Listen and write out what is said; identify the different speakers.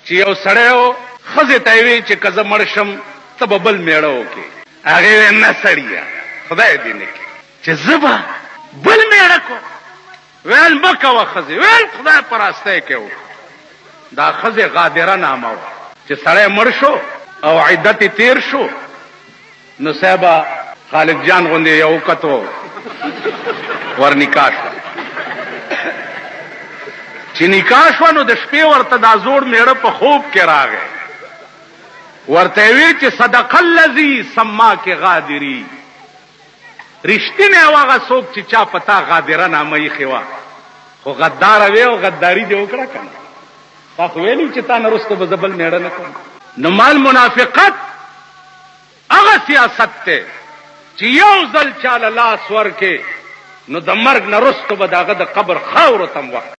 Speaker 1: چې یو سړی و ښځې ته یې وی چې که زه مړ شم ته به بل میړه وکړې. هغې وی نه سړیه خدای دې نه کړي چې زه به بل میړه کړم. ویل مه کوه ښځې. ویل خدای په راستی کې وکړه. دا ښځې غادره نامه وه چې سړی مړ شو او عدت یې تیر شو نو صاحبه خالد جان غوندې یو کتو ورنکاح شوه. چې نکاح شوه نو د شپې ورته دا زوړ میړه په خوب کې راغی. ورته یې ویل چې صدق الذي سماک غادري. رښتینی او هغه څوک چې چا په تا غادره نامه ایښې وه خو غداره وې او غداري دې وکړه که نه. تا خو ویلي چې تا نه وروسته به زه بل میړه نه کوم. نو مال منافقت هغه سیاست دی چې یو ځل چاله لاس ورکې نو د مرګ نه وروسته به د هغه د قبر خاورو ته هم وخت